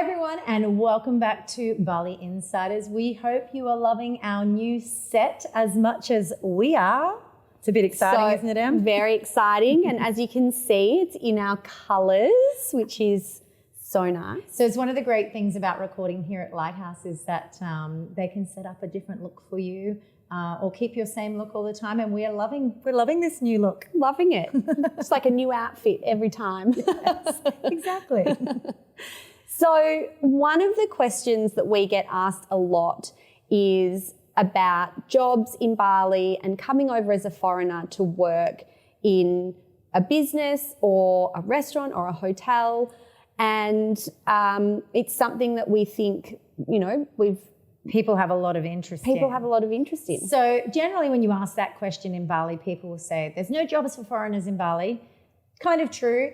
everyone, and welcome back to Bali Insiders. We hope you are loving our new set as much as we are. It's a bit exciting, isn't it, Em? Very exciting. And as you can see, it's in our colours, which is so nice. So it's one of the great things about recording here at Lighthouse is that they can set up a different look for you or keep your same look all the time. And we're loving this new look. Loving it. It's like a new outfit every time. Yes, exactly. So one of the questions that we get asked a lot is about jobs in Bali and coming over as a foreigner to work in a business or a restaurant or a hotel. And it's something that we think, people have a lot of interest in. So generally when you ask that question in Bali, people will say, there's no jobs for foreigners in Bali. Kind of true,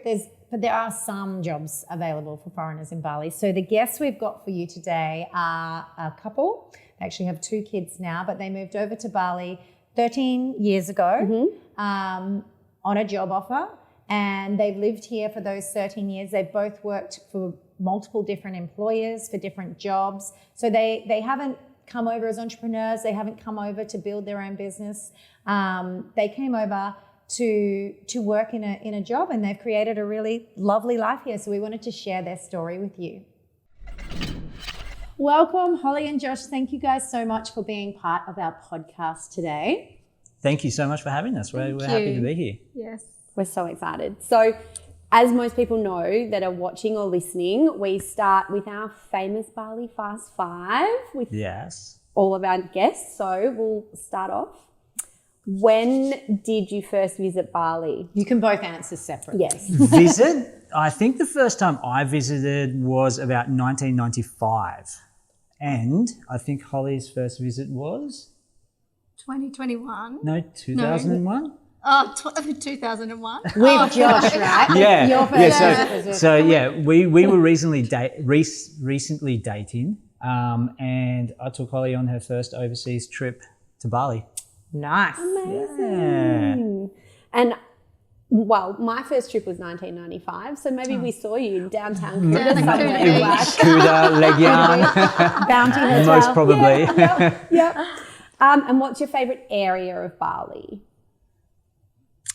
but there are some jobs available for foreigners in Bali. So the guests we've got for you today are a couple. They actually have 2 kids now, but they moved over to Bali 13 years ago on a job offer. And they've lived here for those 13 years. They've both worked for multiple different employers for different jobs. So they haven't come over as entrepreneurs. They haven't come over to build their own business. They came over to work in a job, and they've created a really lovely life here. So we wanted to share their story with you. Welcome, Holly and Josh. Thank you guys so much for being part of our podcast today. Thank you so much for having us. We're happy to be here. Yes. We're so excited. So as most people know that are watching or listening, we start with our famous Bali Fast 5 with all of our guests. So we'll start off. When did you first visit Bali? You can both answer separately. Yes. Visit? I think the first time I visited was about 1995. And I think Holly's first visit was? 2021. No, 2001? Oh, 2001. With Josh, right? Yeah. Your first we were recently dating, and I took Holly on her first overseas trip to Bali. Nice. Amazing. Yeah. And well, my first trip was 1995, so maybe we saw you in downtown Kuta, Legian. Bounty Hotel. Most probably. Yeah. And what's your favourite area of Bali?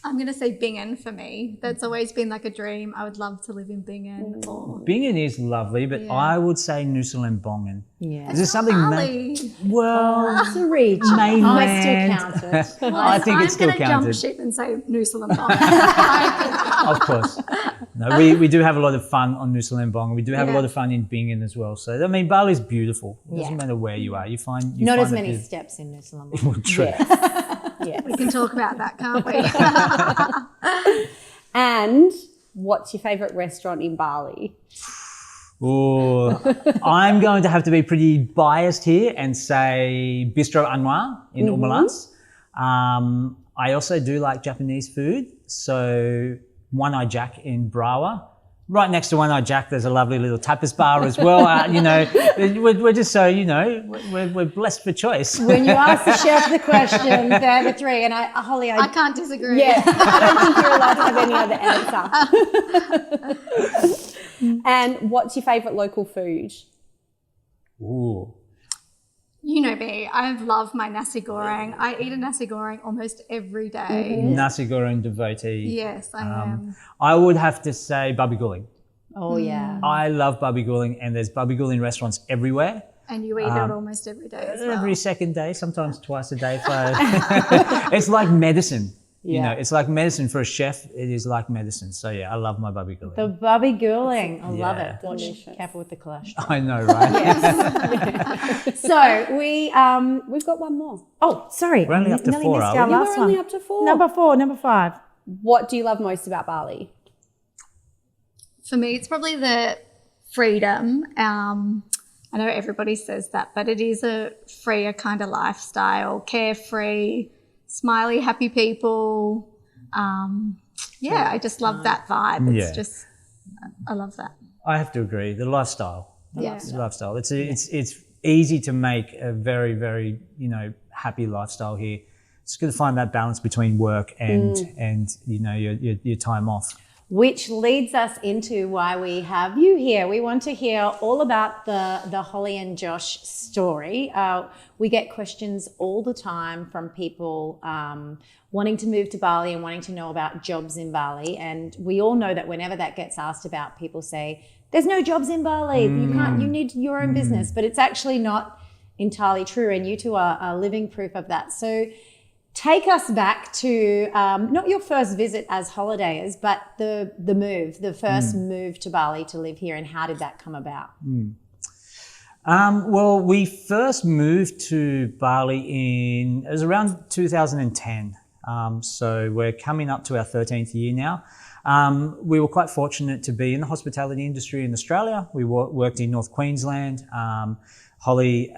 I'm going to say Bingen for me. That's always been like a dream. I would love to live in Bingen. Bingen is lovely, but I would say Nusa Lembongan. Yeah. Is there something? Well, it's a region. Mainland. I still count it. Well, I think it's still I'm going to counted. jump ship and say Nusa Lembongan. Of course. No, we do have a lot of fun on Nusa Lembongan. We do have a lot of fun in Bingen as well. So, I mean, Bali's beautiful. It doesn't matter where you are. You find not as many steps in Nusa Lembongan. Well, true. Yes. We can talk about that, can't we? And what's your favourite restaurant in Bali? Oh, I'm going to have to be pretty biased here and say Bistro Anwar in Umalans. I also do like Japanese food. So One Eye Jack in Brawa. Right next to One Eye Jack, there's a lovely little tapas bar as well. We're just so, we're blessed for choice. When you ask the chef the question, they're the 3. And Holly, I can't disagree. Yeah, I don't think you're allowed to have any other answer. And what's your favourite local food? Ooh. You know me. I love my nasi goreng. I eat a nasi goreng almost every day. Nasi goreng devotee. Yes, I am. I would have to say babi guling. Oh, yeah. I love babi guling, and there's babi guling restaurants everywhere. And you eat it almost every day as well. Every second day, sometimes twice a day. It's like medicine. It's like medicine for a chef. It is like medicine. So I love my babi guling. The babi guling. I love it. Delicious. Careful with the cholesterol. I know, right? Yes. So We've got one more. Oh, sorry. We're only up to Nearly 4, missed are our we? last We're only one. up to 4. Number 5. What do you love most about Bali? For me, it's probably the freedom. I know everybody says that, but it is a freer kind of lifestyle, carefree, smiley, happy people. I just love that vibe. It's just, I love that. I have to agree. The lifestyle. Yeah. The lifestyle. It's easy to make a very, very, happy lifestyle here. It's going to find that balance between work and your time off. Which leads us into why we have you here. We want to hear all about the Holly and Josh story. We get questions all the time from people wanting to move to Bali and wanting to know about jobs in Bali. And we all know that whenever that gets asked about, people say, there's no jobs in Bali. You need your own business. But it's actually not entirely true. And you two are living proof of that. So take us back to not your first visit as holidayers, but the first move to Bali to live here, and how did that come about? Well, we first moved to Bali it was around 2010. So we're coming up to our 13th year now. We were quite fortunate to be in the hospitality industry in Australia. We worked in North Queensland. Holly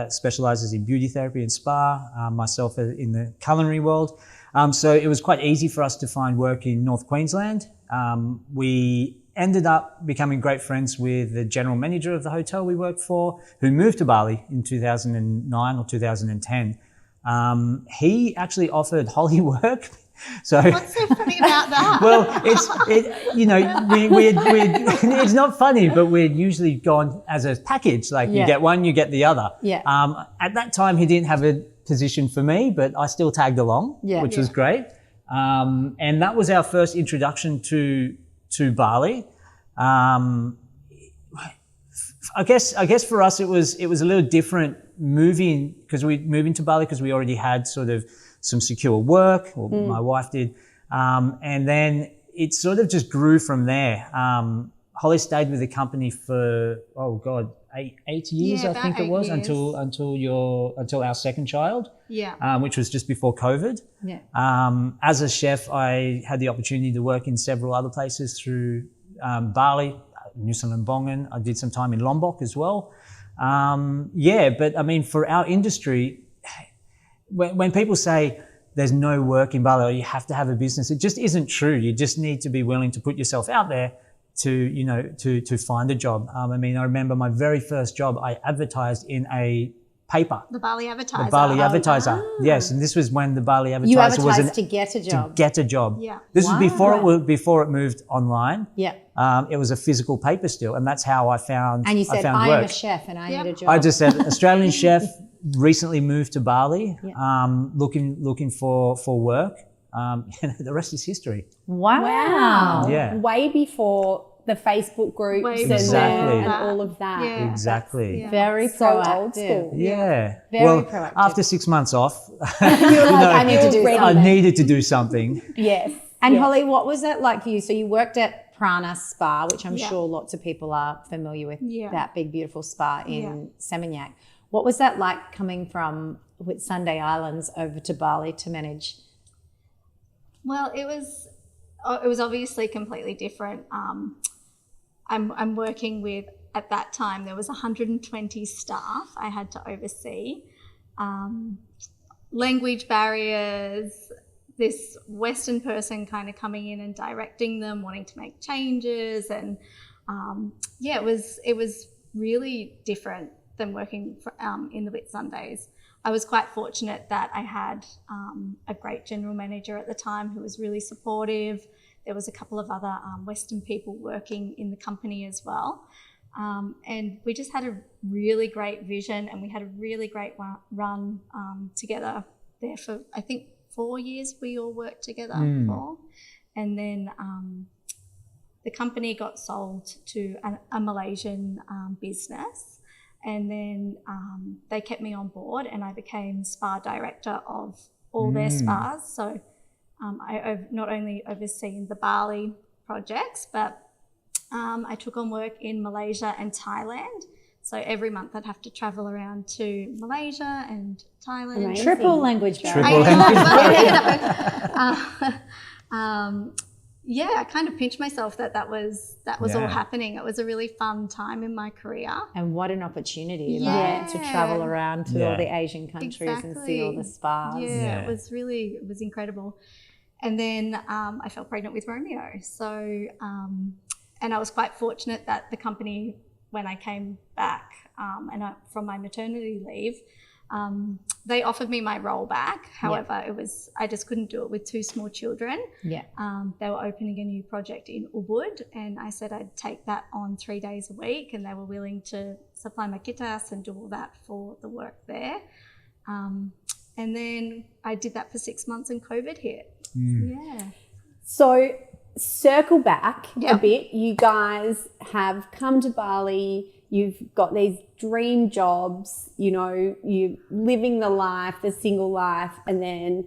specialises in beauty therapy and spa, myself in the culinary world. So it was quite easy for us to find work in North Queensland. We ended up becoming great friends with the general manager of the hotel we worked for, who moved to Bali in 2009 or 2010. He actually offered Holly work. So what's so funny about that? Well, it's not funny, but we'd usually gone as a package. Like you get one, you get the other. Yeah. At that time, he didn't have a position for me, but I still tagged along, which was great. And that was our first introduction to Bali. I guess for us it was a little different moving to Bali because we already had sort of some secure work, or my wife did, and then it sort of just grew from there. Holly stayed with the company for 8 years, I think it was, until our second child, which was just before COVID. As a chef, I had the opportunity to work in several other places through Bali, Nusa Lembongan. I did some time in Lombok as well. But I mean, for our industry, when people say there's no work in Bali or you have to have a business, it just isn't true. You just need to be willing to put yourself out there to find a job. I remember my very first job, I advertised in a paper. The Bali Advertiser. The Bali Advertiser. Yes, and this was when the Bali Advertiser you advertised to get a job. To get a job. Yeah. This was before it moved online. Yeah. It was a physical paper still, and that's how I found. And you said, I am a chef and I need a job. I just said Australian chef, recently moved to Bali, looking for work. The rest is history. Wow. Yeah. Way before the Facebook groups and all of that. Yeah. Exactly. Very so proactive. old school. Yeah. Very proactive. After 6 months off, I need to do something. I needed to do something. Yes. And Holly, what was that like for you? So you worked at Prana Spa, which I'm sure lots of people are familiar with, that big, beautiful spa in Seminyak. What was that like coming from Sunday Islands over to Bali to manage? Well, it was obviously completely different. I'm working with, at that time, there was 120 staff I had to oversee. Language barriers, this Western person kind of coming in and directing them, wanting to make changes. And it was really different than working in the Whitsundays. I was quite fortunate that I had a great general manager at the time who was really supportive. There was a couple of other Western people working in the company as well. And we just had a really great vision, and we had a really great run together there for, I think, 4 years we all worked together for. And then the company got sold to a Malaysian business. And then they kept me on board, and I became spa director of all their spas. So I not only overseen the Bali projects, but I took on work in Malaysia and Thailand. So every month I'd have to travel around to Malaysia and Thailand. Amazing. Triple language barrier. I kind of pinched myself that was all happening. It was a really fun time in my career. And what an opportunity, like, to travel around to all the Asian countries and see all the spas. Yeah, it was incredible. And then I fell pregnant with Romeo. So, and I was quite fortunate that the company, when I came back from my maternity leave, They offered me my role back. However, I just couldn't do it with 2 small children. Yeah. They were opening a new project in Ubud, and I said I'd take that on 3 days a week, and they were willing to supply my kitas and do all that for the work there. And then I did that for 6 months and COVID hit. Yeah. So circle back a bit. You guys have come to Bali. You've got these dream jobs, you know, you're living the life, the single life, and then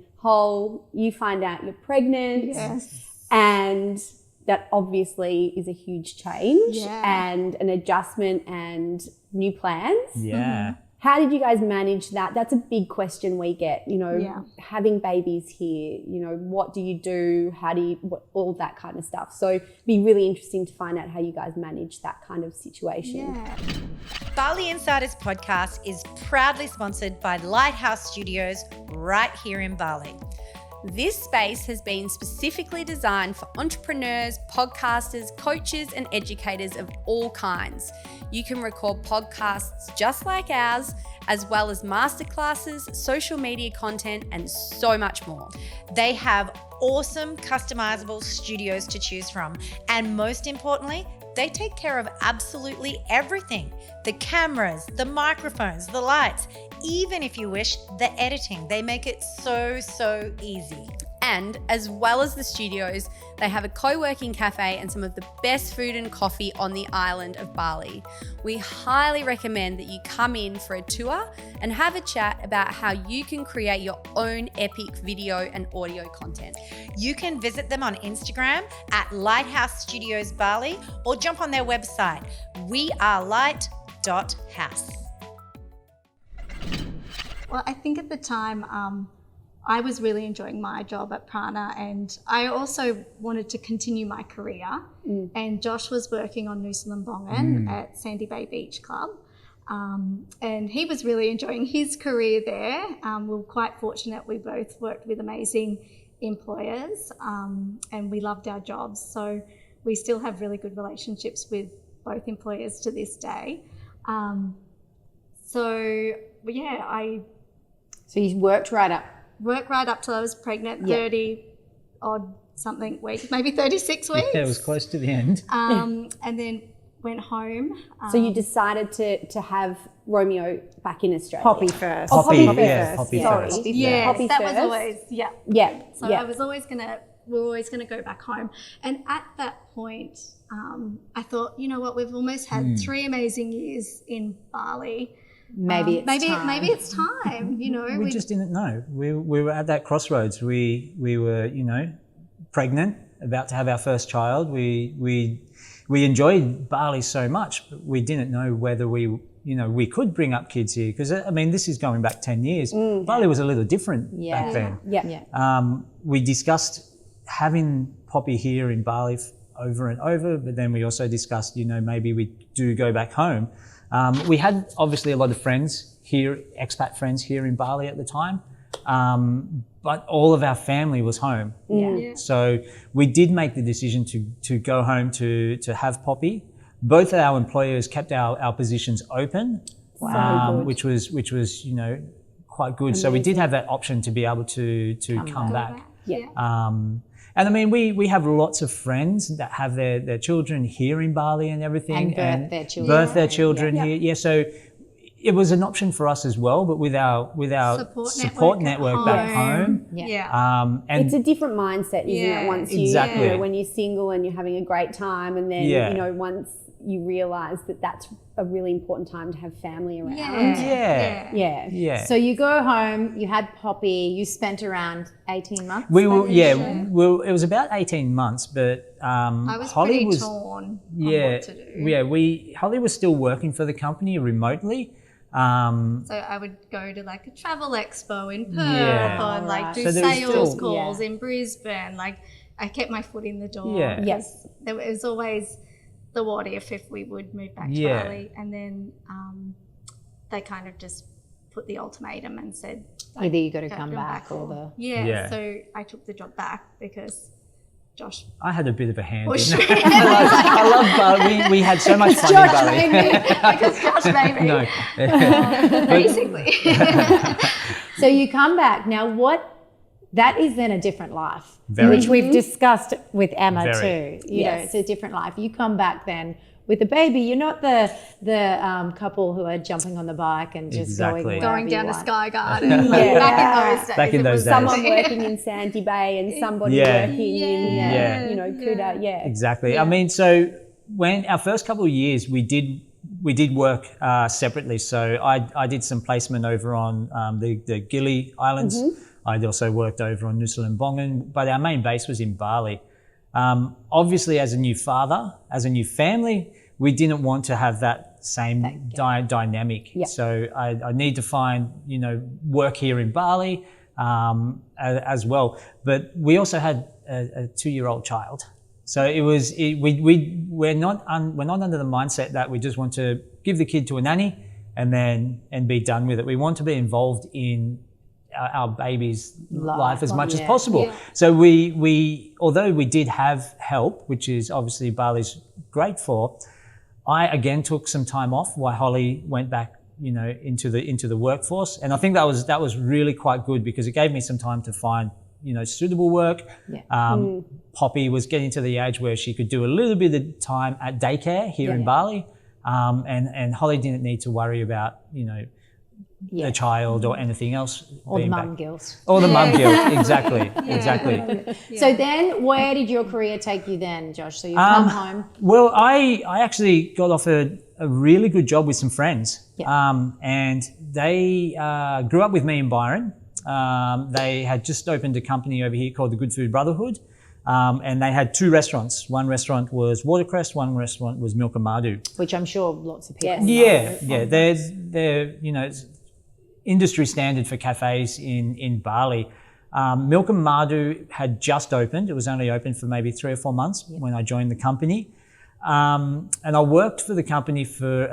you find out you're pregnant. Yes. And that obviously is a huge change and an adjustment and new plans. Yeah. How did you guys manage that? That's a big question we get, you know, having babies here, you know, what do you do? All that kind of stuff. So it'd be really interesting to find out how you guys manage that kind of situation. Yeah. Bali Insiders podcast is proudly sponsored by Lighthouse Studios right here in Bali. This space has been specifically designed for entrepreneurs, podcasters, coaches, and educators of all kinds. You can record podcasts just like ours, as well as masterclasses, social media content, and so much more. They have awesome customizable studios to choose from, and most importantly, they take care of absolutely everything. The cameras, the microphones, the lights, even if you wish, the editing. They make it so easy. And as well as the studios, they have a co-working cafe and some of the best food and coffee on the island of Bali. We highly recommend that you come in for a tour and have a chat about how you can create your own epic video and audio content. You can visit them on Instagram at Lighthouse Studios Bali or jump on their website, wearelight.house. Well, I think at the time, I was really enjoying my job at Prana, and I also wanted to continue my career. And Josh was working on Nusa Lembongan at Sandy Bay Beach Club, and he was really enjoying his career there. We were quite fortunate. We both worked with amazing employers, and we loved our jobs. So we still have really good relationships with both employers to this day. So you worked right up till I was pregnant, 30 odd something weeks, maybe 36 weeks. Yeah, it was close to the end. And then went home. So you decided to have Romeo back in Australia. Poppy first. Poppy Poppy first. Yeah, Poppy that first. was always, So I was always we were always gonna go back home. And at that point, I thought, you know what, we've almost had 3 amazing years in Bali. Maybe it's time, you know. We just didn't know. We were at that crossroads. We were, you know, pregnant, about to have our first child. We enjoyed Bali so much, but we didn't know whether we could bring up kids here, because I mean, this is going back 10 years. Bali was a little different back then. We discussed having Poppy here in Bali over and over, but then we also discussed, you know, maybe we do go back home. We had obviously a lot of friends here, expat friends here in Bali at the time, but all of our family was home. So we did make the decision to go home to have Poppy. Both of our employers kept our positions open, which was you know, quite good. Amazing. So we did have that option to be able to come back. And I mean, we have lots of friends that have their children here in Bali and everything. And birth their children here. Yeah, so it was an option for us as well, but with our support network back home. And it's a different mindset, isn't it? Once you know, when you're single and you're having a great time, and then you know, once you realise that that's a really important time to have family around. So you go home, you had Poppy, you spent around 18 months? It was about 18 months, but I was Holly pretty torn on what to do. Holly was still working for the company remotely. So I would go to like a travel expo in Perth or like do sales calls in Brisbane. Like I kept my foot in the door. There was always the what if we would move back to Bali, and then they kind of just put the ultimatum and said either you got to come back or so I took the job back because Josh? I had a bit of a hand in Push. it. I love Bali. We had so much fun in Josh Bali. made me. Because Josh made me. No. Basically. So you come back. Now that is then a different life, Very. which we've discussed with Emma Very. too. You know, it's a different life. You come back then with a baby. You're not the couple who are jumping on the bike and just Exactly. Going down to to Sky Garden. Back in those days. Back in it those was days. Someone working in Sandy Bay and somebody Yeah. working in, you know, Kuta. Yeah. Exactly. I mean, so when our first couple of years, we did work separately. So I did some placement over on the Gili Islands. I'd also worked over on Nusa Lembongan, but our main base was in Bali. Obviously, as a new father, as a new family, we didn't want to have that same dynamic. Yeah. So I need to find, you know, work here in Bali as well. But we also had a 2-year-old child. So we're not under the mindset that we just want to give the kid to a nanny and be done with it. We want to be involved in our baby's life as much as possible. Yeah. So we although we did have help, which is obviously Bali's great for, I again took some time off while Holly went back, you know, into the workforce. And I think that was really quite good because it gave me some time to find, you know, suitable work. Yeah. Poppy was getting to the age where she could do a little bit of time at daycare here in Bali. And Holly didn't need to worry about, you know, a child or anything else. Or the being mum back. guilt. Or the mum guilt, exactly. So then where did your career take you then, Josh? So you come home. Well, I actually got offered a really good job with some friends. And they grew up with me in Byron. They had just opened a company over here called the Good Food Brotherhood. And they had 2 restaurants. One restaurant was Watercress, one restaurant was Milk and Madu. Which I'm sure lots of people know. Yeah. They're you know, industry standard for cafes in Bali. Milk and Madu had just opened. It was only open for maybe 3 or 4 months when I joined the company. And I worked for the company for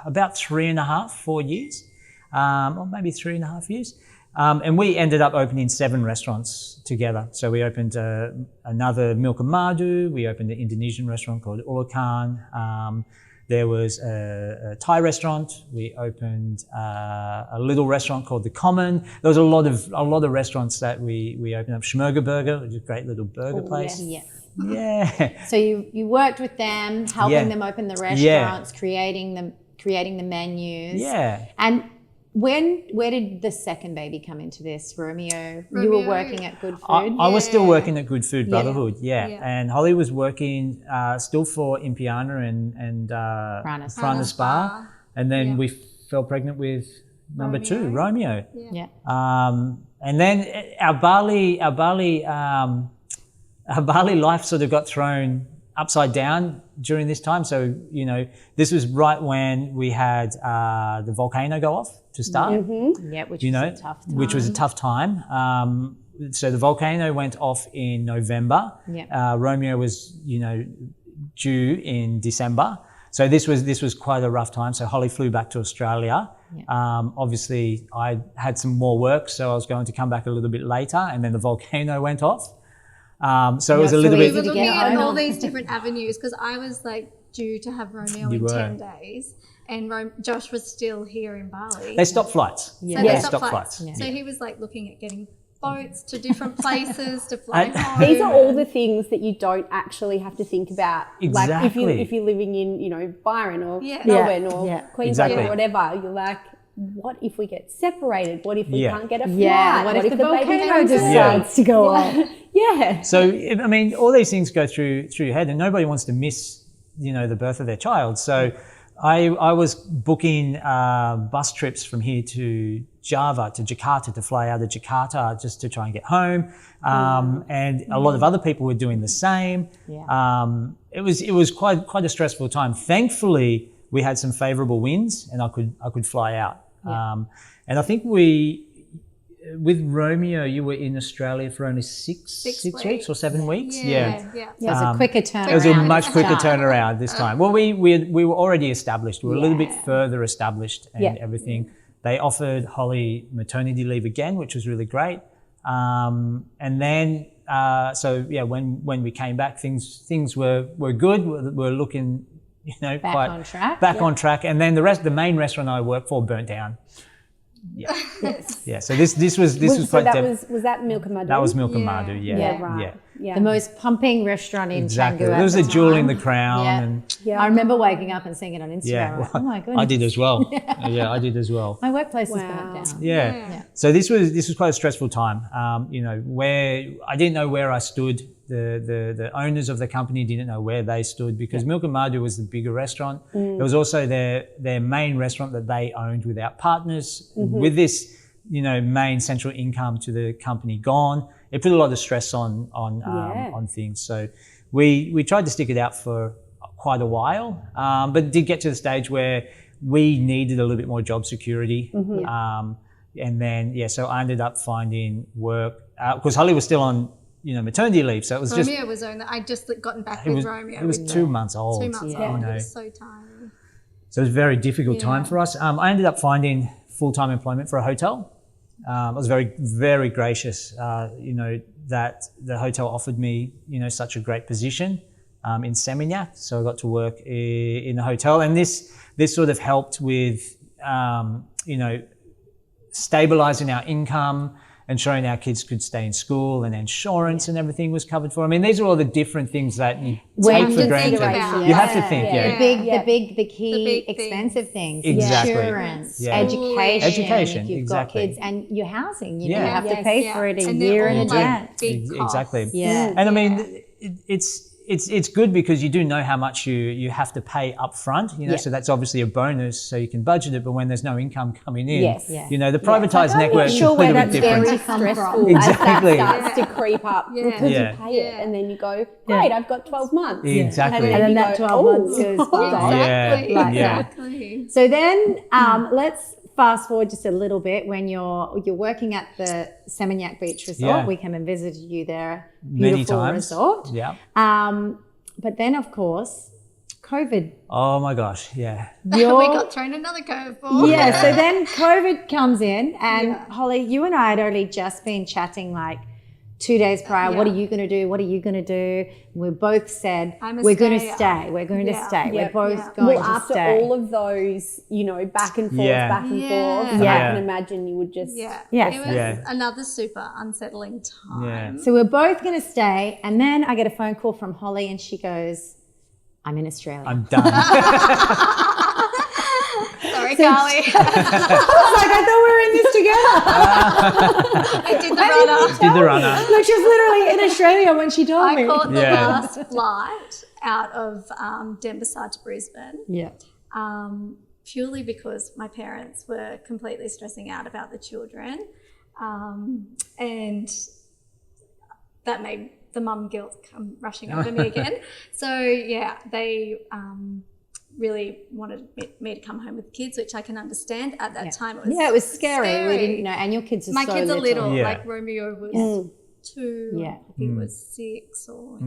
about 3.5, 4 years, or maybe 3.5 years. And we ended up opening 7 restaurants together. So we opened another Milk and Madu. We opened an Indonesian restaurant called Ulakan. There was a Thai restaurant. We opened a little restaurant called The Common. There was a lot of restaurants that we opened up. Schmurger Burger, which is a great little burger place. Yes. Yeah. So you worked with them, helping them open the restaurants, creating the menus. Yeah. And where did the second baby come into this, Romeo? You were working at Good Food. I was still working at Good Food Brotherhood, Yeah. and Holly was working still for Impiana and Prana Spa, and then we fell pregnant with number 2, Romeo. Yeah. And then our Bali life sort of got thrown upside down during this time. So, you know, this was right when we had the volcano go off to start. Yeah, which was a tough time. Which was a tough time. So the volcano went off in November. Yeah. Romeo was, you know, due in December. So this was quite a rough time. So Holly flew back to Australia. Yeah. Obviously, I had some more work, so I was going to come back a little bit later, and then the volcano went off. So it was a little bit. We were looking at all these different avenues because I was like due to have Romeo in 10 days, and Josh was still here in Bali. They stopped flights. Yeah. So they stopped flights. Yeah. So he was like looking at getting boats to different places to fly home. These are all the things that you don't actually have to think about. Exactly. Like if you're living in, you know, Byron or Melbourne or Queensland or whatever, you're like, what if we get separated? What if we can't get a flight? Yeah. What if the volcano decides to go off? Yeah. So, I mean, all these things go through your head, and nobody wants to miss, you know, the birth of their child. So I was booking bus trips from here to Java, to Jakarta, to fly out of Jakarta just to try and get home. And a lot of other people were doing the same. Yeah. It was quite a stressful time. Thankfully, we had some favourable winds, and I could fly out. Yeah. And I think with Romeo, you were in Australia for only six weeks or 7 weeks. Yeah. It was a quicker turnaround. It was a much quicker turnaround this time. Well, we were already established. We were a little bit further established and everything. They offered Holly maternity leave again, which was really great. And then when we came back, things were good. We're looking, back on track. On track. And then the main restaurant I worked for burnt down. Yeah. Yes. Yeah. So this was quite. Was that Milk and Madu? That was Milk and Madu. Yeah. Yeah. Right. Yeah. Yeah. The most pumping restaurant in Exactly. Canggu. There was a jewel in the crown. Yeah. And I remember waking up and seeing it on Instagram. yeah, Like, oh my goodness. I did as well. Yeah, I did as well. My workplace is Wow. burnt down. Yeah. So this was quite a stressful time. Where I didn't know where I stood. The owners of the company didn't know where they stood because Milk and Madu was the bigger restaurant. There was also their main restaurant that they owned without partners. With this, main central income to the company gone, it put a lot of stress on things. So we tried to stick it out for quite a while, but did get to the stage where we needed a little bit more job security. And then, so I ended up finding work because Holly was still on, maternity leave. So it was Romeo was only, I'd just gotten back with Romeo. It was 2 months old. 2 months old. It was so tiring. So it was a very difficult time for us. I ended up finding full-time employment for a hotel. I was very, very gracious, that the hotel offered me, such a great position in Seminyak. So I got to work in the hotel. And this sort of helped with, stabilizing our income, ensuring our kids could stay in school, and insurance and everything was covered for. I mean, these are all the different things that you take for granted. You have to think, The key expensive things. Exactly. Insurance, education. If you've got kids and your housing, you have to pay for it a year in advance. Exactly. Yeah. And I mean, it's good because you do know how much you have to pay up front, so that's obviously a bonus, so you can budget it, but when there's no income coming in, the privatised network is a little bit different. Very stressful Exactly. as that starts to creep up because you pay it and then you go, great, I've got 12 months. Exactly. And then that 12 months goes by. Exactly. So then let's fast forward just a little bit when you're working at the Seminyak Beach Resort. Yeah. We came and visited you there. Many Beautiful times. resort. Yeah. But then, of course, COVID. Oh my gosh, yeah. We got thrown another curveball. Yeah, so then COVID comes in and Holly, you and I had only just been chatting like 2 days prior. What are you going to do? What are you going to do? We both said, we're going to stay. We're going to stay. We're both going to after stay. all of those, back and forth, I can imagine you would just... It was another super unsettling time. So we're both going to stay. And then I get a phone call from Holly and she goes, I'm in Australia. I'm done. Sorry, Karlie. I was like, I thought we were in this together. I did the runner. Like she was literally in Australia when she told me. I caught the last flight out of Denver to Brisbane. Yeah. Purely because my parents were completely stressing out about the children. And that made the mum guilt come rushing over me again. So, they really wanted me to come home with kids, which I can understand. At that time, it was scary. We didn't know, and your kids are my so kids little. are little. Like Romeo was 2. Yeah. I think it was 6, or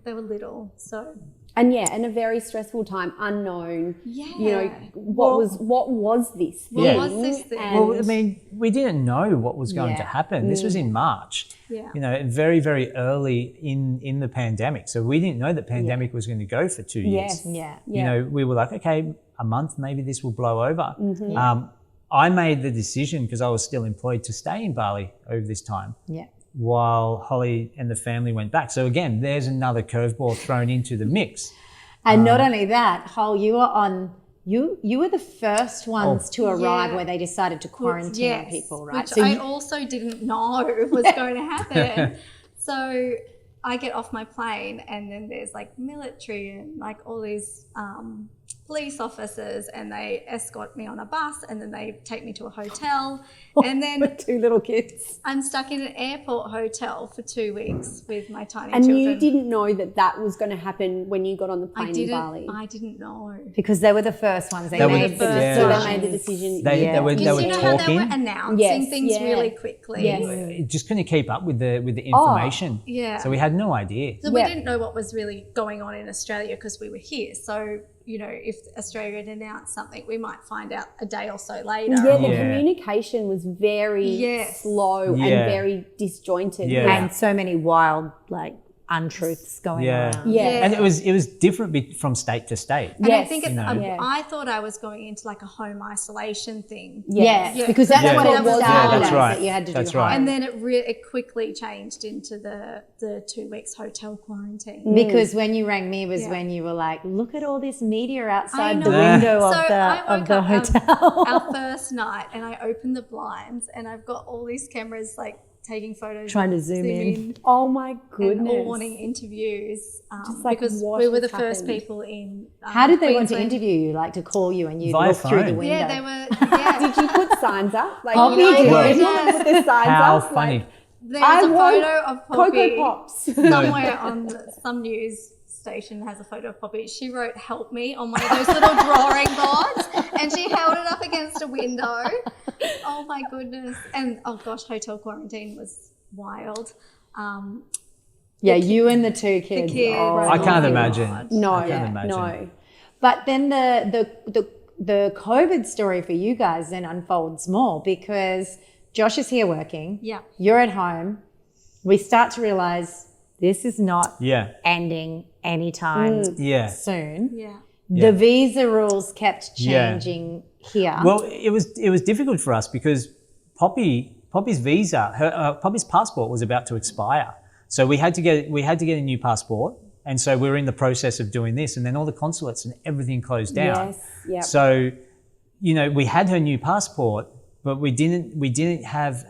they were little. So and a very stressful time, unknown. Yeah. What was this thing? What was this thing? Well, I mean, we didn't know what was going to happen. This was in March. Yeah. Very, very early in the pandemic. So we didn't know the pandemic was going to go for 2 years. We were like, okay, a month, maybe this will blow over. I made the decision because I was still employed to stay in Bali over this time. Yeah. While Holly and the family went back. So again, there's another curveball thrown into the mix. And not only that, you were the first ones to arrive where they decided to quarantine people, right? Which I also didn't know was going to happen. So I get off my plane and then there's like military and like all these police officers, and they escort me on a bus and then they take me to a hotel. And then with 2 little kids. I'm stuck in an airport hotel for 2 weeks with my tiny and children. You didn't know that was going to happen when you got on the plane in Bali? I didn't know. Because they were the first ones. So they made the decision. They were you know talking. how they were announcing things really quickly. It just couldn't keep up with the information. Yeah. So we had no idea. So we didn't know what was really going on in Australia because we were here. So if Australia had announced something, we might find out a day or so later. Yeah, the communication was very slow and Yeah. very disjointed. Yeah. And so many wild, untruths going around. Yeah. And it was different from state to state. And I Yes. think it's, Yeah. I thought I was going into like a home isolation thing. Yes, Yeah. because that's Yeah. what it was. Yeah, that's right. That you had to That's do. right. And then it quickly changed into the 2 weeks hotel quarantine. Because when you rang me was when you were like, look at all this media outside the window So of I woke the up hotel. our first night, and I opened the blinds, and I've got all these cameras taking photos, Trying to zoom in. Oh my and goodness. all wanting interviews because what we were has the first happened? people in. How did they want to Queensland. interview you? To call you and you Via look through the phone. window? Yeah, they were. Yeah, Did you put signs up? Like, Poppy did. Everyone put their signs How up. funny. there's I a want photo of Poppy Cocoa Pops. somewhere on some news station has a photo of Poppy. She wrote "Help me" on one of those little drawing boards, and she held it up against a window. Oh my goodness! And oh gosh, hotel quarantine was wild. Yeah, you and the two kids. The kids. Oh, I can't my imagine. God. No, I can't imagine. no. But then the COVID story for you guys then unfolds more because Josh is here working. Yeah. You're at home. We start to realize this is not Yeah. ending anytime Yeah. soon. Yeah. Yeah. The visa rules kept Yeah. changing here. Well, it was difficult for us because Poppy's visa, Poppy's passport was about to expire, so we had to get a new passport, and so we were in the process of doing this, and then all the consulates and everything closed down. Yes, yep. So, we had her new passport, but we didn't have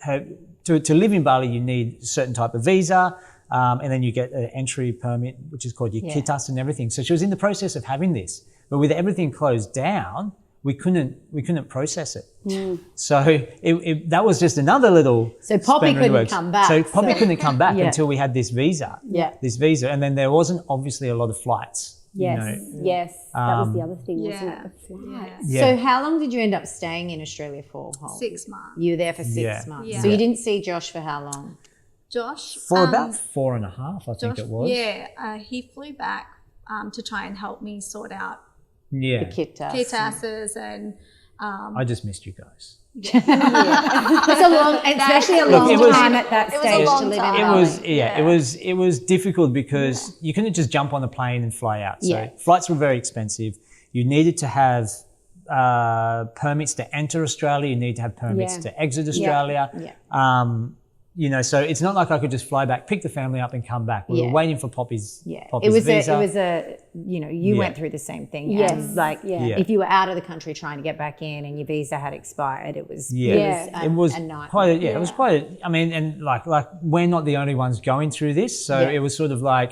her to live in Bali. You need a certain type of visa. And then you get an entry permit, which is called your kitas and everything. So she was in the process of having this, but with everything closed down, we couldn't process it. So that was just another little. So Poppy spanner in the couldn't works. come back, So Poppy so- couldn't come back Yeah. until we had this visa. Yeah. This visa, and then there wasn't obviously a lot of flights. Yes, yes. That was the other thing, wasn't Yeah. it? The flight. Yeah. So how long did you end up staying in Australia for? Holly? 6 months. You were there for 6 Yeah. months. Yeah. So you didn't see Josh for how long? Josh. For about 4.5, I think Josh, it was. Yeah, he flew back to try and help me sort out Yeah. kitasses and I just missed you guys. It's a long, especially a long it was- time at that it was a stage long to live in time. It Bali. was it was difficult because you couldn't just jump on the plane and fly out. So Yeah. flights were very expensive. You needed to have permits to enter Australia. You need to have permits Yeah. to exit Australia. Yeah. So it's not like I could just fly back, pick the family up, and come back. We Yeah. were waiting for Poppy's Yeah, Poppy's visa. it was a you went through the same thing. Yes. as, Yeah. if you were out of the country trying to get back in and your visa had expired, it was Yeah. It was a nightmare. quite. It was quite. I mean, and like we're not the only ones going through this, so Yeah. it was sort of like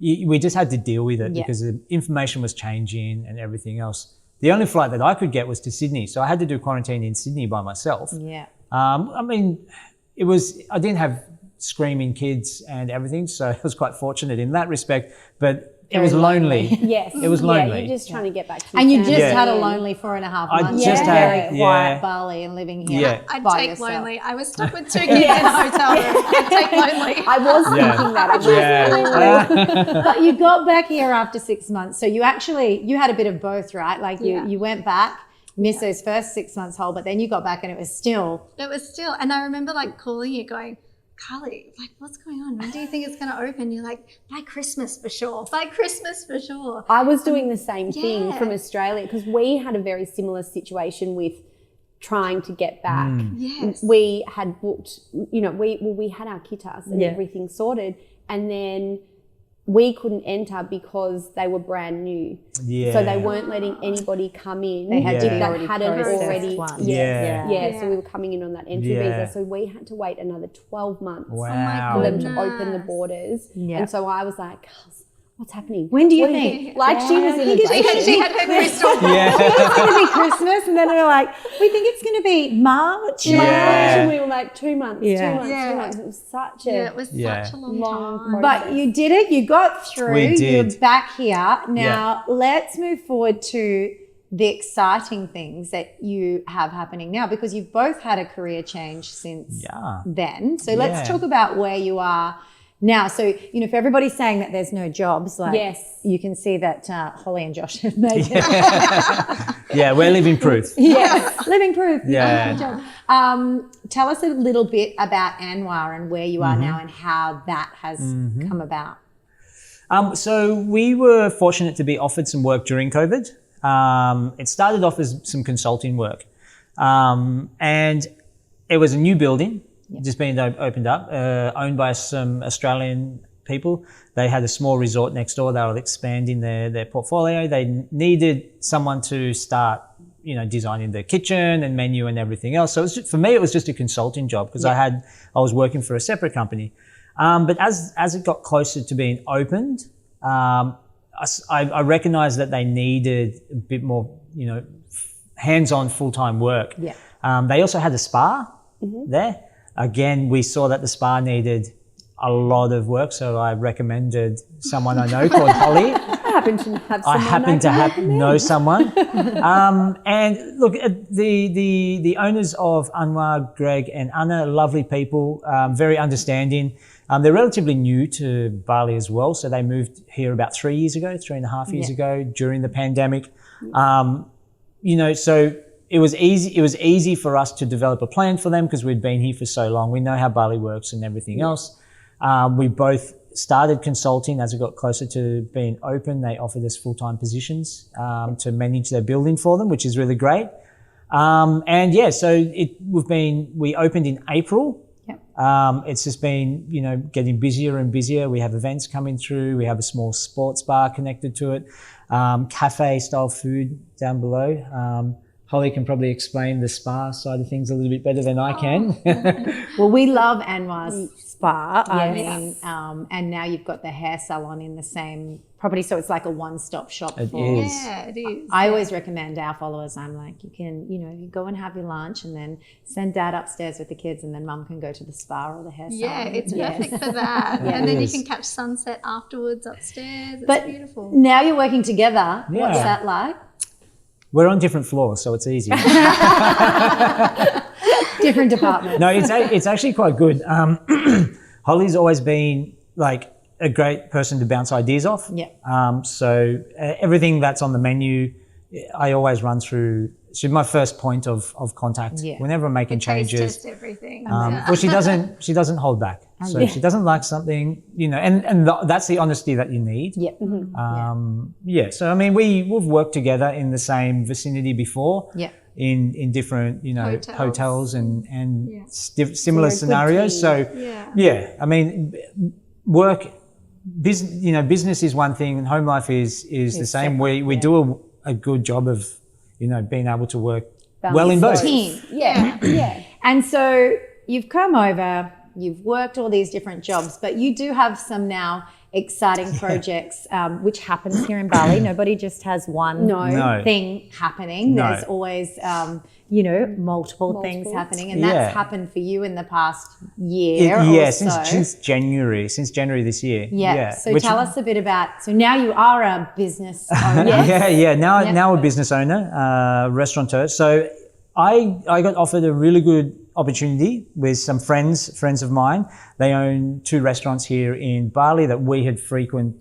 we just had to deal with it Yeah. because the information was changing and everything else. The only flight that I could get was to Sydney, so I had to do quarantine in Sydney by myself. Yeah. I mean, I didn't have screaming kids and everything, so I was quite fortunate in that respect. But it was lonely. Yes. It was Yeah, lonely. you're just trying to get back to your And you family. just Yeah. had a lonely 4.5 I months. just in had- very quiet yeah. Bali and living here Yeah. I'd by take yourself. lonely. I was stuck with 2 kids in a hotel room. I'd take lonely. I was Yeah. thinking that. I was Yeah. But you got back here after 6 months. So you had a bit of both, right? Like you went back, missed those first 6 months whole, but then you got back and it was still. It was still, and I remember calling you going, Karlie, what's going on? When do you think it's going to open? You're like, by Christmas for sure. By Christmas for sure. I was doing the same thing Yeah. from Australia because we had a very similar situation with trying to get back. Yes. We had booked, we had our kitas and Yeah. everything sorted, and then we couldn't enter because they were brand new. Yeah. So they weren't letting anybody come in. They had to if be they already hadn't processed already. once. Yeah. Yeah, so we were coming in on that entry Yeah. visa. So we had to wait another 12 months Wow. for them to open the borders. Yeah. And so I was like, what's happening? When do you What think? Like she was in a She had her crystal ball. It's going to be Christmas. And then they're like, we think it's going to be March. Yeah. And we were like 2 months, Yeah. 2 months, Yeah. 2 months. It was such a Yeah, it was Yeah. such a long long time. But you did it. You got through. We did. You're back here. Now, let's move forward to the exciting things that you have happening now because you've both had a career change since then. So let's Yeah. talk about where you are now. So, you know, if everybody's saying that there's no jobs, like Yes. you can see that Holly and Josh have made it. Yeah, we're living proof. Yes, living proof. Yeah. Good job. Tell us a little bit about Anwar and where you are now and how that has come about. So we were fortunate to be offered some work during COVID. It started off as some consulting work. And it was a new building, just being opened up, owned by some Australian people. They had a small resort next door. They were expanding their portfolio. They needed someone to start, you know, designing the kitchen and menu and everything else. So for me, it was just a consulting job because I was working for a separate company. But as it got closer to being opened, I recognized that they needed a bit more, you know, hands-on full-time work. Yeah. They also had a spa there. Again, we saw that the spa needed a lot of work, so I recommended someone I know called Holly. I happen to know someone. And look, the owners of Anwar, Greg and Anna, lovely people, very understanding. They're relatively new to Bali as well, so they moved here about 3.5 years ago during the pandemic. You know, so it was easy for us to develop a plan for them because we'd been here for so long. We know how Bali works and everything else. We both started consulting as it got closer to being open. They offered us full-time positions to manage their building for them, which is really great. And yeah, so we opened in April. It's just been, you know, getting busier and busier. We have events coming through. We have a small sports bar connected to it. Cafe style food down below. Holly can probably explain the spa side of things a little bit better than I can. Well, we love Anwar's spa. Yes. I mean, and now you've got the hair salon in the same property, so it's like a one-stop shop. It for. is. Yeah, it is. I always recommend our followers. I'm like, you can, you know, you go and have your lunch, and then send Dad upstairs with the kids, and then Mum can go to the spa or the hair salon. Yeah, it's perfect for that. Yeah, and then it you is. can catch sunset afterwards upstairs. It's But beautiful. now you're working together. Yeah. What's that like? We're on different floors, so it's easy. Different departments. No, it's actually quite good. Holly's always been like a great person to bounce ideas off. Yeah. So everything that's on the menu, I always run through. She's my first point of contact whenever I'm making changes. Taste test everything. Well, she doesn't hold back. So if she doesn't like something, you know, and that's the honesty that you need. Yeah. Yeah. So I mean, we've worked together in the same vicinity before. Yeah. In different, you know, hotels and similar So scenarios. So yeah, I mean, business is one thing, and home life is the same. We do a good job of, you know, being able to work well in both. Team. Yeah. Yeah. And so you've come over, you've worked all these different jobs, but you do have some now exciting projects, which happens here in Bali. Nobody just has one No. thing happening. No. There's always, you know, multiple things happening. And that's happened for you in the past year or so. Since January this year. Yeah. So tell us a bit about, so now you are a business owner. Now a business owner, restaurateur. So I got offered a really good opportunity with some friends of mine. They own 2 restaurants here in Bali that we had frequented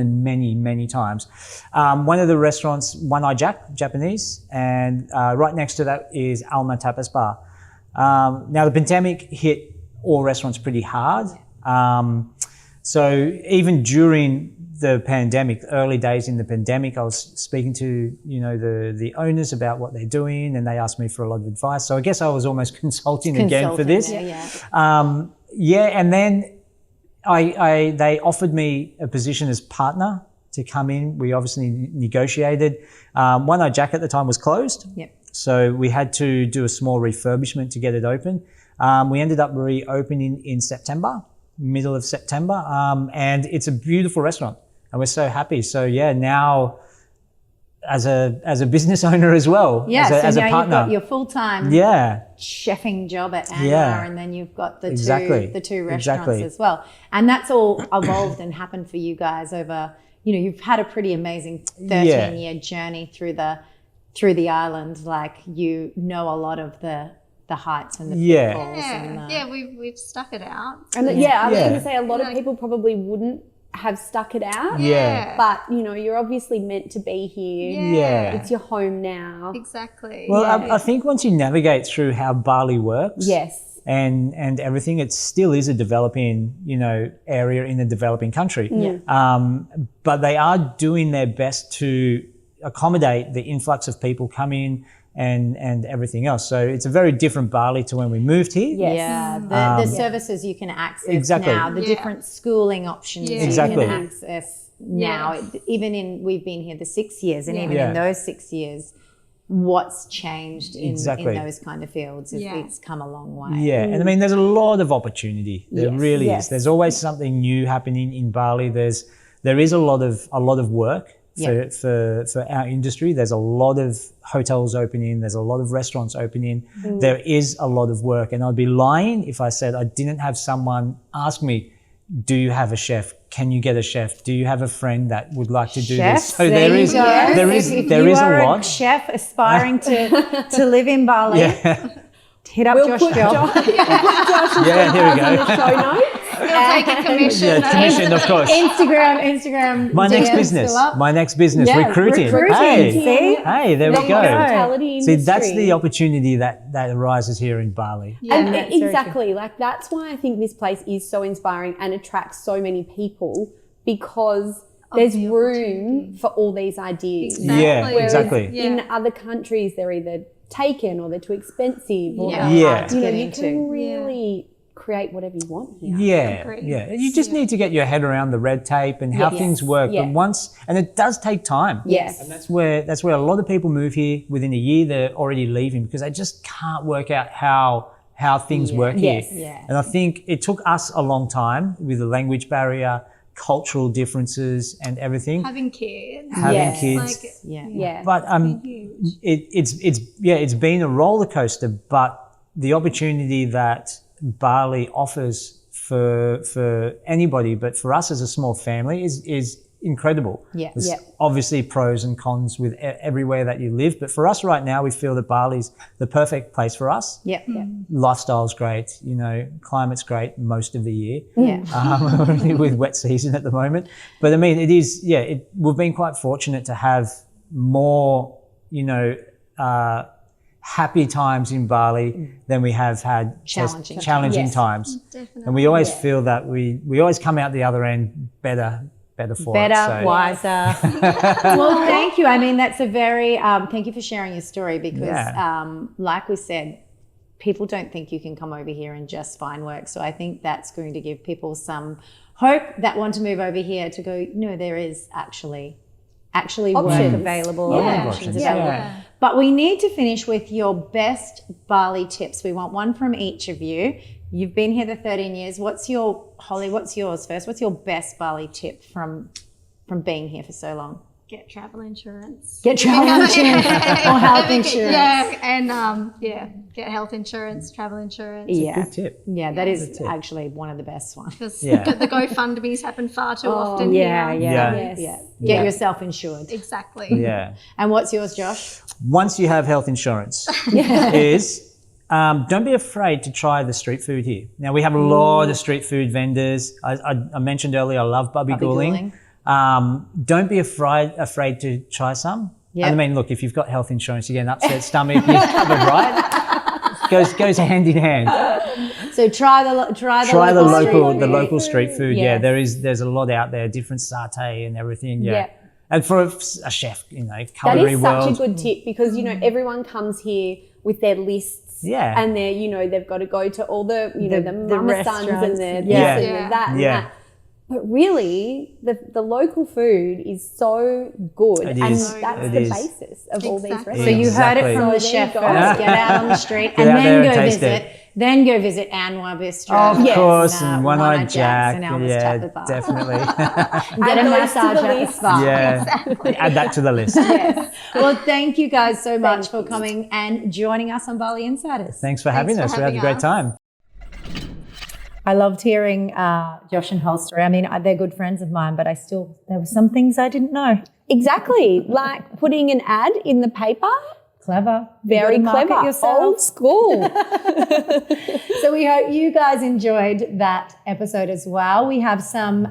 many times. One of the restaurants, One Eye Jack, Japanese, and right next to that is Alma Tapas Bar. Now the pandemic hit all restaurants pretty hard. So even during the pandemic, early days in the pandemic, I was speaking to, you know, the owners about what they're doing, and they asked me for a lot of advice. So I guess I was almost consulting again for this. And then they offered me a position as partner to come in. We obviously negotiated. One Eye Jack at the time was closed. Yep. So we had to do a small refurbishment to get it open. We ended up reopening in September, middle of September. And it's a beautiful restaurant. And we're so happy. So yeah, now as a business owner as well, as a partner. You've got your full-time chefing job at Anna, and then you've got the two restaurants as well. And that's all evolved and happened for you guys over, you know, you've had a pretty amazing 13-year journey through the island. Like, you know a lot of the the heights and the Yeah. pitfalls. And Yeah, we've stuck it out. And I was Yeah. going to say a lot of people probably wouldn't have stuck it out. Yeah. But, you know, you're obviously meant to be here. Yeah. It's your home now. Exactly. Well, I think once you navigate through how Bali works, Yes. and everything, it still is a developing, you know, area in a developing country. But they are doing their best to accommodate the influx of people coming and everything else. So it's a very different Bali to when we moved here. Yes. Yeah, the services you can access Exactly. now, the different schooling options you Exactly. can access now. We've been here the 6 years, and even in those 6 years, what's changed in those kind of fields is it's come a long way. Yeah, and I mean, there's a lot of opportunity. There really is. There's always something new happening in Bali. There is a lot of work for our industry. There's a lot of hotels opening. There's a lot of restaurants opening. There is a lot of work, and I'd be lying if I said I didn't have someone ask me, "Do you have a chef? Can you get a chef? Do you have a friend that would like to do this?" So there is a lot. Chef aspiring to live in Bali, hit up Josh Bell. Yeah, here we go. On the show notes. He'll take a commission. Yeah, commission, of course. Instagram. My next business, recruiting. Hey, there we go. See, that's the opportunity that arises here in Bali. And exactly, like that's why I think this place is so inspiring and attracts so many people, because there's room for all these ideas. Exactly. Yeah, Whereas exactly. in other countries, they're either taken or they're too expensive. Or you can really create whatever you want here. Yeah. You just need to get your head around the red tape and how things work. Yeah. But and it does take time. Yes. And that's where a lot of people move here within a year. They're already leaving because they just can't work out how things work here. Yeah. And I think it took us a long time with the language barrier, cultural differences, and everything. Having kids. But it's been a roller coaster. But the opportunity that Bali offers for anybody, but for us as a small family, is incredible. There's obviously pros and cons with everywhere that you live, but for us right now, we feel that Bali's the perfect place for us. Lifestyle's great, you know, climate's great most of the year. With wet season at the moment. But I mean, it is, we've been quite fortunate to have more, you know, happy times in Bali than we have had challenging times. Definitely. And we always feel that we always come out the other end better for it. So. Wiser. Well, thank you. I mean, that's a very, thank you for sharing your story, because like we said, people don't think you can come over here and just find work. So I think that's going to give people some hope that want to move over here to go, no, there is actually work available. Options available. But we need to finish with your best Bali tips. We want one from each of you. You've been here the 13 years. Holly, what's yours first? What's your best Bali tip from being here for so long? Get travel insurance. Get travel insurance or health insurance. Yeah, and get health insurance, travel insurance. Good tip. Yeah, that is actually one of the best ones. Because the GoFundMe's happen far too often here. Get yourself insured. Exactly. Yeah. And what's yours, Josh? Once you have health insurance, don't be afraid to try the street food here. Now, we have a lot of street food vendors. I mentioned earlier, I love Bubby Guling. Don't be afraid to try some. Yep. And I mean, look, if you've got health insurance, you get an upset stomach, you're covered, right? Goes hand in hand. So try the local street food. Yes. Yeah, there's a lot out there, different satay and everything. Yeah. Yep. And for a chef, you know, culinary world. That is such a good tip, because, you know, everyone comes here with their lists. Yeah. And they're, you know, they've got to go to all the, you know, the mama sons and the this and that and that. But really, the local food is so good, and that's the basis of all these restaurants. So you heard it from the chef first. Get out on the street and then go visit. Then go visit Anwar Bistro. Of course, and One-Eyed Jack. And Elvis definitely. Get a massage at the spa. Yeah, exactly. Add that to the list. Yes. Well, thank you guys so much for coming and joining us on Bali Insiders. Thanks for having us. We had a great time. I loved hearing Josh and Hol's story. I mean, they're good friends of mine, but there were some things I didn't know. Exactly. Like putting an ad in the paper. Clever. Very You gotta market clever. yourself. Old school. So we hope you guys enjoyed that episode as well. We have some,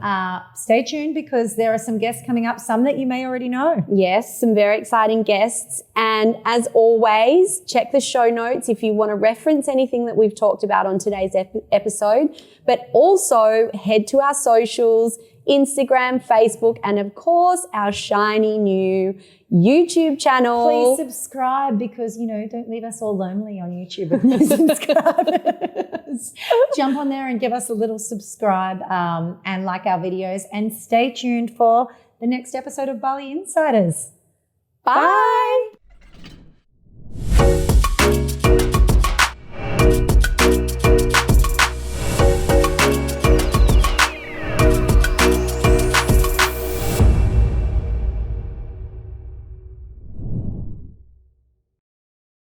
stay tuned because there are some guests coming up, some that you may already know. Yes, some very exciting guests. And as always, check the show notes if you want to reference anything that we've talked about on today's episode. But also head to our socials, Instagram, Facebook, and of course, our shiny new YouTube channel. Please subscribe because, don't leave us all lonely on YouTube with no subscribers. Jump on there and give us a little subscribe and like our videos, and stay tuned for the next episode of Bali Insiders. Bye.